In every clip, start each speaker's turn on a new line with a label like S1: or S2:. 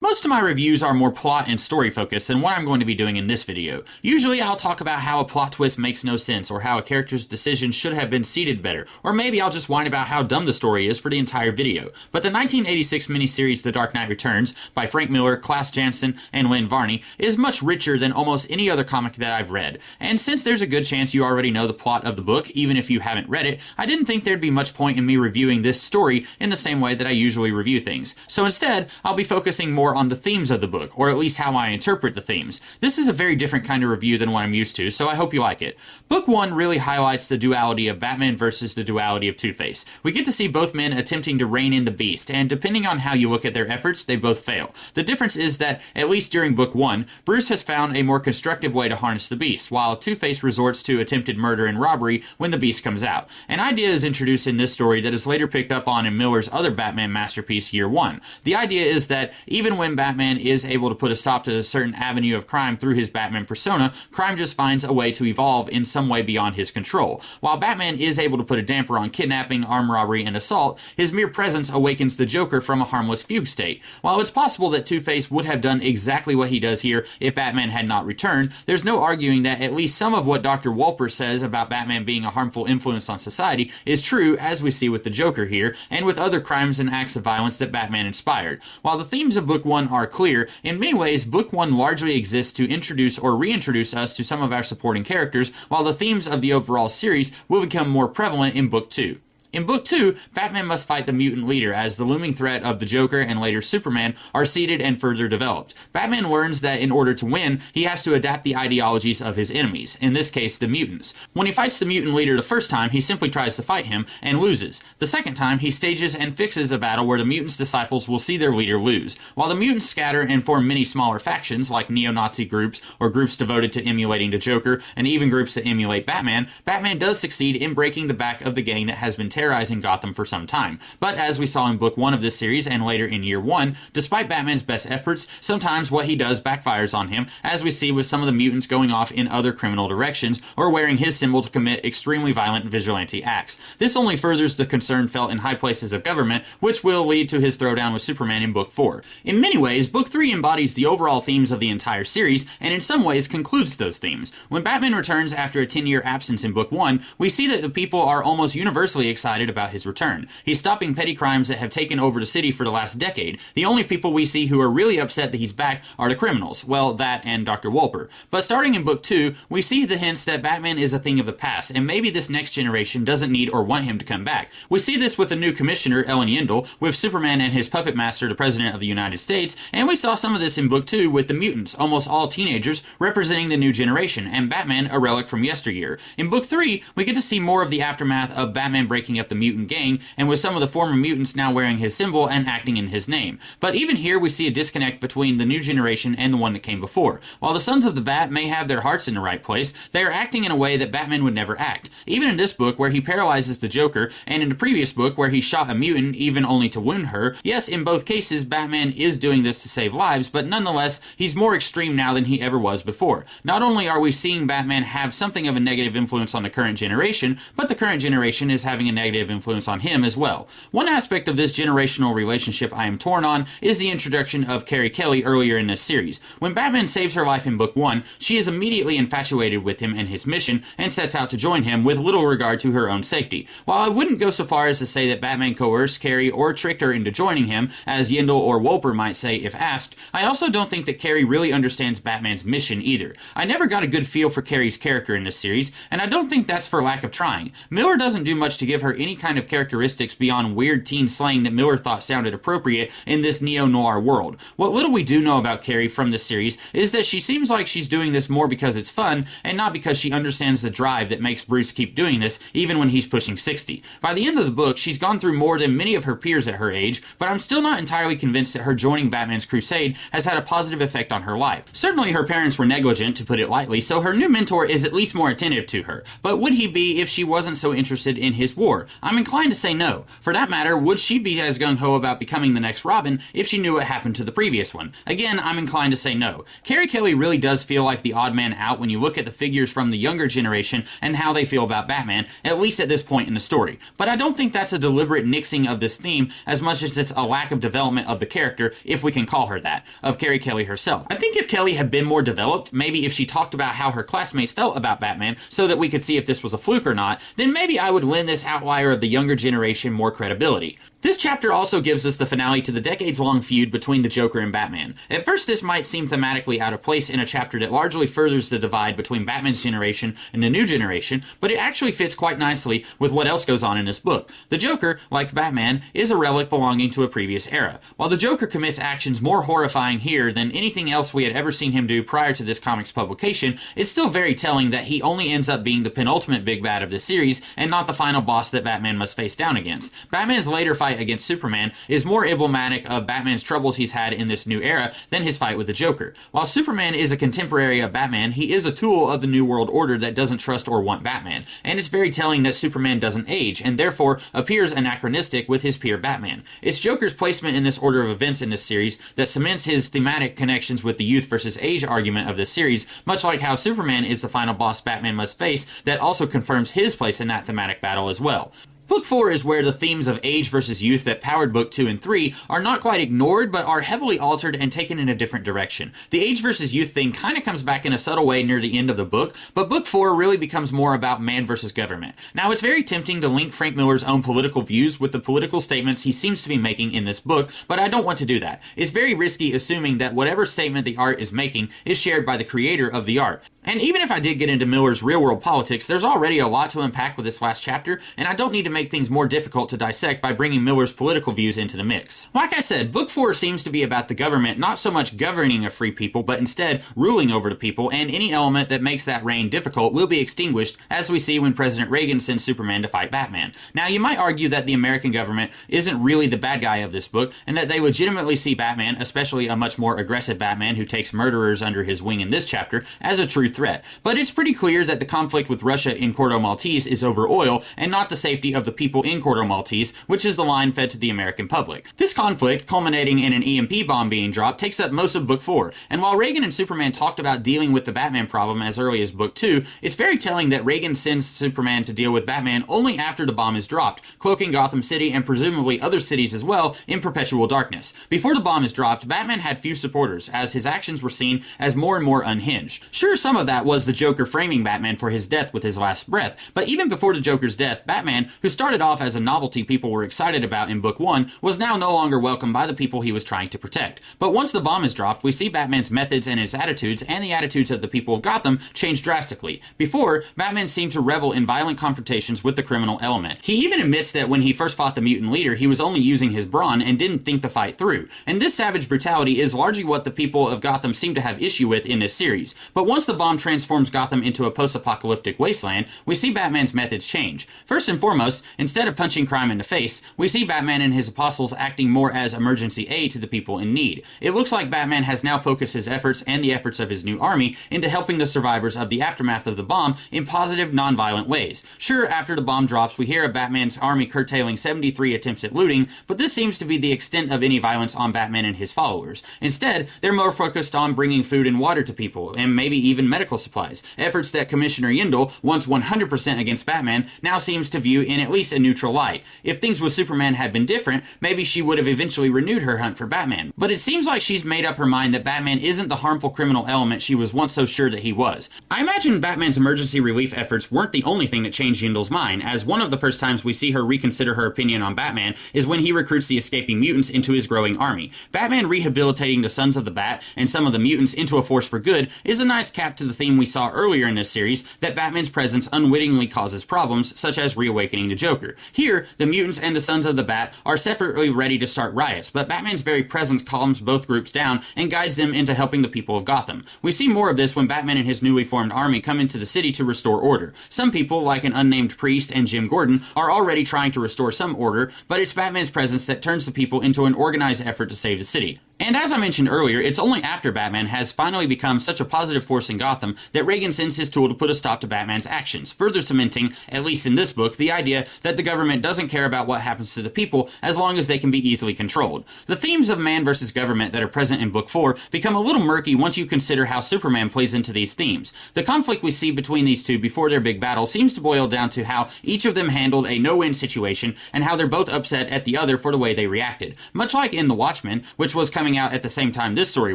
S1: Most of my reviews are more plot and story focused than what I'm going to be doing in this video. Usually I'll talk about how a plot twist makes no sense, or how a character's decision should have been seated better, or maybe I'll just whine about how dumb the story is for the entire video. But the 1986 miniseries The Dark Knight Returns by Frank Miller, Klaus Janson, and Lynn Varney is much richer than almost any other comic that I've read. And since there's a good chance you already know the plot of the book, even if you haven't read it, I didn't think there'd be much point in me reviewing this story in the same way that I usually review things. So instead, I'll be focusing more on the themes of the book, or at least how I interpret the themes. This is a very different kind of review than what I'm used to, so I hope you like it. Book 1 really highlights the duality of Batman versus the duality of Two-Face. We get to see both men attempting to rein in the Beast, and depending on how you look at their efforts, they both fail. The difference is that, at least during Book 1, Bruce has found a more constructive way to harness the Beast, while Two-Face resorts to attempted murder and robbery when the Beast comes out. An idea is introduced in this story that is later picked up on in Miller's other Batman masterpiece, Year One. The idea is that even when Batman is able to put a stop to a certain avenue of crime through his Batman persona, crime just finds a way to evolve in some way beyond his control. While Batman is able to put a damper on kidnapping, armed robbery, and assault, his mere presence awakens the Joker from a harmless fugue state. While it's possible that Two-Face would have done exactly what he does here if Batman had not returned, there's no arguing that at least some of what Dr. Wolper says about Batman being a harmful influence on society is true, as we see with the Joker here, and with other crimes and acts of violence that Batman inspired. While the themes of Book 1 are clear, in many ways Book 1 largely exists to introduce or reintroduce us to some of our supporting characters, while the themes of the overall series will become more prevalent in Book 2. In Book 2, Batman must fight the mutant leader as the looming threat of the Joker and later Superman are seeded and further developed. Batman learns that in order to win, he has to adapt the ideologies of his enemies, in this case the mutants. When he fights the mutant leader the first time, he simply tries to fight him and loses. The second time, he stages and fixes a battle where the mutants' disciples will see their leader lose. While the mutants scatter and form many smaller factions, like neo-Nazi groups or groups devoted to emulating the Joker, and even groups that emulate Batman, Batman does succeed in breaking the back of the gang that has been terrorizing Gotham for some time. But as we saw in Book 1 of this series and later in Year 1, despite Batman's best efforts, sometimes what he does backfires on him, as we see with some of the mutants going off in other criminal directions or wearing his symbol to commit extremely violent vigilante acts. This only furthers the concern felt in high places of government, which will lead to his throwdown with Superman in Book 4. In many ways, Book 3 embodies the overall themes of the entire series, and in some ways concludes those themes. When Batman returns after a 10-year absence in Book 1, we see that the people are almost universally excited about his return. He's stopping petty crimes that have taken over the city for the last decade. The only people we see who are really upset that he's back are the criminals. Well, that and Dr. Wolper. But starting in Book 2, we see the hints that Batman is a thing of the past, and maybe this next generation doesn't need or want him to come back. We see this with the new commissioner, Ellen Yindel, with Superman and his puppet master, the President of the United States, and we saw some of this in Book 2 with the mutants, almost all teenagers, representing the new generation, and Batman, a relic from yesteryear. In Book 3, we get to see more of the aftermath of Batman breaking up the mutant gang, and with some of the former mutants now wearing his symbol and acting in his name. But even here we see a disconnect between the new generation and the one that came before. While the Sons of the Bat may have their hearts in the right place, they are acting in a way that Batman would never act. Even in this book where he paralyzes the Joker, and in the previous book where he shot a mutant even only to wound her, yes, in both cases Batman is doing this to save lives, but nonetheless he's more extreme now than he ever was before. Not only are we seeing Batman have something of a negative influence on the current generation, but the current generation is having a negative influence on him as well. One aspect of this generational relationship I am torn on is the introduction of Carrie Kelly earlier in this series. When Batman saves her life in Book 1, she is immediately infatuated with him and his mission and sets out to join him with little regard to her own safety. While I wouldn't go so far as to say that Batman coerced Carrie or tricked her into joining him, as Yindel or Wolper might say if asked, I also don't think that Carrie really understands Batman's mission either. I never got a good feel for Carrie's character in this series, and I don't think that's for lack of trying. Miller doesn't do much to give her any kind of characteristics beyond weird teen slang that Miller thought sounded appropriate in this neo-noir world. What little we do know about Carrie from this series is that she seems like she's doing this more because it's fun and not because she understands the drive that makes Bruce keep doing this even when he's pushing 60. By the end of the book, she's gone through more than many of her peers at her age, but I'm still not entirely convinced that her joining Batman's crusade has had a positive effect on her life. Certainly her parents were negligent, to put it lightly, so her new mentor is at least more attentive to her. But would he be if she wasn't so interested in his war? for? I'm inclined to say no. For that matter, would she be as gung-ho about becoming the next Robin if she knew what happened to the previous one? Again, I'm inclined to say no. Carrie Kelly really does feel like the odd man out when you look at the figures from the younger generation and how they feel about Batman, at least at this point in the story. But I don't think that's a deliberate nixing of this theme as much as it's a lack of development of the character, if we can call her that, of Carrie Kelly herself. I think if Kelly had been more developed, maybe if she talked about how her classmates felt about Batman so that we could see if this was a fluke or not, then maybe I would lend this outlier of the younger generation more credibility. This chapter also gives us the finale to the decades-long feud between the Joker and Batman. At first, this might seem thematically out of place in a chapter that largely furthers the divide between Batman's generation and the new generation, but it actually fits quite nicely with what else goes on in this book. The Joker, like Batman, is a relic belonging to a previous era. While the Joker commits actions more horrifying here than anything else we had ever seen him do prior to this comic's publication, it's still very telling that he only ends up being the penultimate big bad of the series and not the final boss that Batman must face down against. Batman's later fight against Superman is more emblematic of Batman's troubles he's had in this new era than his fight with the Joker. While Superman is a contemporary of Batman, he is a tool of the New World Order that doesn't trust or want Batman, and it's very telling that Superman doesn't age, and therefore appears anachronistic with his peer Batman. It's Joker's placement in this order of events in this series that cements his thematic connections with the youth versus age argument of this series, much like how Superman is the final boss Batman must face that also confirms his place in that thematic battle as well. Book 4 is where the themes of age versus youth that powered Book 2 and 3 are not quite ignored, but are heavily altered and taken in a different direction. The age versus youth thing kind of comes back in a subtle way near the end of the book, but Book 4 really becomes more about man versus government. Now, it's very tempting to link Frank Miller's own political views with the political statements he seems to be making in this book, but I don't want to do that. It's very risky assuming that whatever statement the art is making is shared by the creator of the art. And even if I did get into Miller's real-world politics, there's already a lot to unpack with this last chapter, and I don't need to make things more difficult to dissect by bringing Miller's political views into the mix. Like I said, Book 4 seems to be about the government not so much governing a free people, but instead ruling over the people, and any element that makes that reign difficult will be extinguished, as we see when President Reagan sends Superman to fight Batman. Now, you might argue that the American government isn't really the bad guy of this book, and that they legitimately see Batman, especially a much more aggressive Batman who takes murderers under his wing in this chapter, as a true threat. But it's pretty clear that the conflict with Russia in Corto Maltese is over oil and not the safety of the people in Corto Maltese, which is the line fed to the American public. This conflict, culminating in an EMP bomb being dropped, takes up most of Book 4, and while Reagan and Superman talked about dealing with the Batman problem as early as Book 2, it's very telling that Reagan sends Superman to deal with Batman only after the bomb is dropped, cloaking Gotham City and presumably other cities as well in perpetual darkness. Before the bomb is dropped, Batman had few supporters, as his actions were seen as more and more unhinged. Sure, some of that was the Joker framing Batman for his death with his last breath, but even before the Joker's death, Batman, who started off as a novelty people were excited about in Book 1, was now no longer welcomed by the people he was trying to protect. But once the bomb is dropped, we see Batman's methods and his attitudes, and the attitudes of the people of Gotham, change drastically. Before, Batman seemed to revel in violent confrontations with the criminal element. He even admits that when he first fought the mutant leader, he was only using his brawn and didn't think the fight through. And this savage brutality is largely what the people of Gotham seem to have issue with in this series. But once the bomb transforms Gotham into a post-apocalyptic wasteland, we see Batman's methods change. First and foremost, instead of punching crime in the face, we see Batman and his apostles acting more as emergency aid to the people in need. It looks like Batman has now focused his efforts and the efforts of his new army into helping the survivors of the aftermath of the bomb in positive, non-violent ways. Sure, after the bomb drops, we hear of Batman's army curtailing 73 attempts at looting, but this seems to be the extent of any violence on Batman and his followers. Instead, they're more focused on bringing food and water to people, and maybe even medical supplies, efforts that Commissioner Yindel, once 100% against Batman, now seems to view in at least a neutral light. If things with Superman had been different, maybe she would have eventually renewed her hunt for Batman. But it seems like she's made up her mind that Batman isn't the harmful criminal element she was once so sure that he was. I imagine Batman's emergency relief efforts weren't the only thing that changed Yindel's mind, as one of the first times we see her reconsider her opinion on Batman is when he recruits the escaping mutants into his growing army. Batman rehabilitating the Sons of the Bat and some of the mutants into a force for good is a nice cap to the theme we saw earlier in this series that Batman's presence unwittingly causes problems, such as reawakening the Joker. Here, the mutants and the Sons of the Bat are separately ready to start riots, but Batman's very presence calms both groups down and guides them into helping the people of Gotham. We see more of this when Batman and his newly formed army come into the city to restore order. Some people, like an unnamed priest and Jim Gordon, are already trying to restore some order, but it's Batman's presence that turns the people into an organized effort to save the city. And as I mentioned earlier, it's only after Batman has finally become such a positive force in Gotham that Reagan sends his tool to put a stop to Batman's actions, further cementing, at least in this book, the idea that the government doesn't care about what happens to the people as long as they can be easily controlled. The themes of man versus government that are present in Book 4 become a little murky once you consider how Superman plays into these themes. The conflict we see between these two before their big battle seems to boil down to how each of them handled a no-win situation and how they're both upset at the other for the way they reacted. Much like in The Watchmen, which was coming out at the same time this story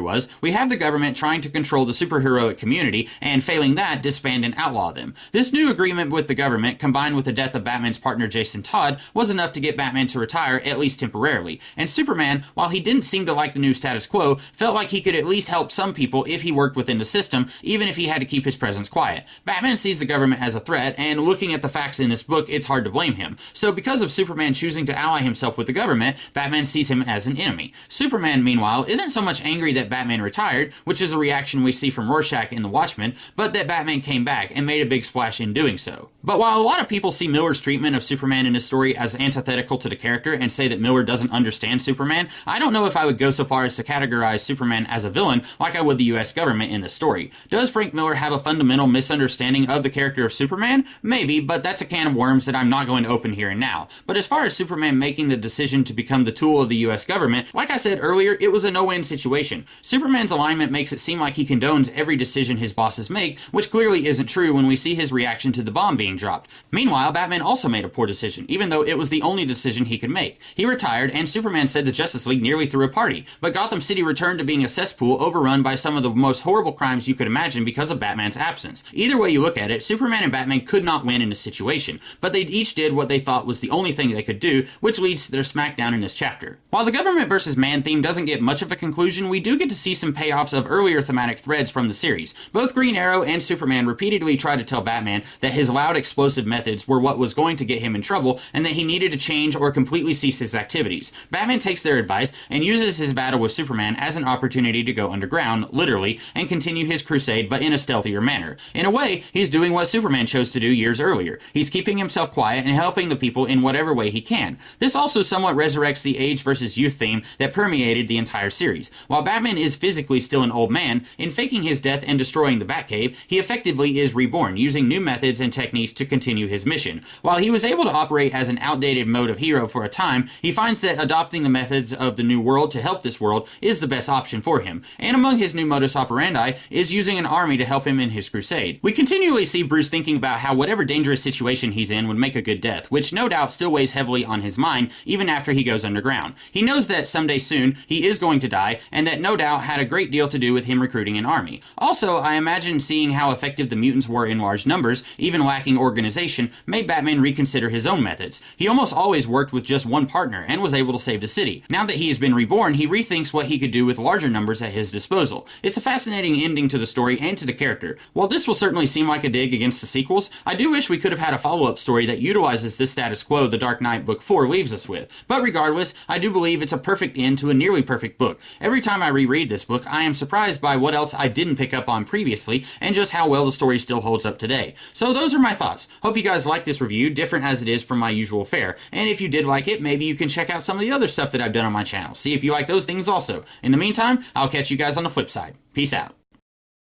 S1: was, we have the government trying to control the superheroic community, and failing that, disband and outlaw them. This new agreement with the government, combined with the death of Batman's partner Jason Todd, was enough to get Batman to retire, at least temporarily. And Superman, while he didn't seem to like the new status quo, felt like he could at least help some people if he worked within the system, even if he had to keep his presence quiet. Batman sees the government as a threat, and looking at the facts in this book, it's hard to blame him. So because of Superman choosing to ally himself with the government, Batman sees him as an enemy. Superman, meanwhile, isn't so much angry that Batman retired, which is a reaction we see from Rorschach in The Watchmen, but that Batman came back and made a big splash in doing so. But while a lot of people see Miller's treatment of Superman in his story as antithetical to the character and say that Miller doesn't understand Superman, I don't know if I would go so far as to categorize Superman as a villain like I would the US government in the story. Does Frank Miller have a fundamental misunderstanding of the character of Superman? Maybe, but that's a can of worms that I'm not going to open here and now. But as far as Superman making the decision to become the tool of the US government, like I said earlier, it was a no-win situation. Superman's alignment makes it seem like he condones every decision his bosses make, which clearly isn't true when we see his reaction to the bomb being dropped. Meanwhile, Batman also made a poor decision, even though it was the only decision he could make. He retired, and Superman said the Justice League nearly threw a party, but Gotham City returned to being a cesspool overrun by some of the most horrible crimes you could imagine because of Batman's absence. Either way you look at it, Superman and Batman could not win in this situation, but they each did what they thought was the only thing they could do, which leads to their smackdown in this chapter. While the government versus man theme doesn't get much of a conclusion, we do get to see some payoffs of earlier thematic threads from the series. Both Green Arrow and Superman repeatedly try to tell Batman that his loud explosive methods were what was going to get him in trouble and that he needed to change or completely cease his activities. Batman takes their advice and uses his battle with Superman as an opportunity to go underground, literally, and continue his crusade but in a stealthier manner. In a way, he's doing what Superman chose to do years earlier. He's keeping himself quiet and helping the people in whatever way he can. This also somewhat resurrects the age versus youth theme that permeated the entire series. While Batman is physically still an old man, in faking his death and destroying the Batcave, he effectively is reborn, using new methods and techniques to continue his mission. While he was able to operate as an outdated mode of hero for a time, he finds that adopting the methods of the new world to help this world is the best option for him, and among his new modus operandi is using an army to help him in his crusade. We continually see Bruce thinking about how whatever dangerous situation he's in would make a good death, which no doubt still weighs heavily on his mind even after he goes underground. He knows that someday soon he is going to die, and that no doubt had a great deal to do with him recruiting an army. Also, I imagine seeing how effective the mutants were in large numbers, even lacking organization, made Batman reconsider his own methods. He almost always worked with just one partner and was able to save the city. Now that he has been reborn, he rethinks what he could do with larger numbers at his disposal. It's a fascinating ending to the story and to the character. While this will certainly seem like a dig against the sequels, I do wish we could have had a follow-up story that utilizes this status quo The Dark Knight Book 4 leaves us with. But regardless, I do believe it's a perfect end to a nearly perfect book. Every time I reread this book, I am surprised by what else I didn't pick up on previously, and just how well the story still holds up today. So those are my thoughts. Hope you guys like this review, different as it is from my usual fare. And if you did like it, maybe you can check out some of the other stuff that I've done on my channel. See if you like those things also. In the meantime, I'll catch you guys on the flip side. Peace out.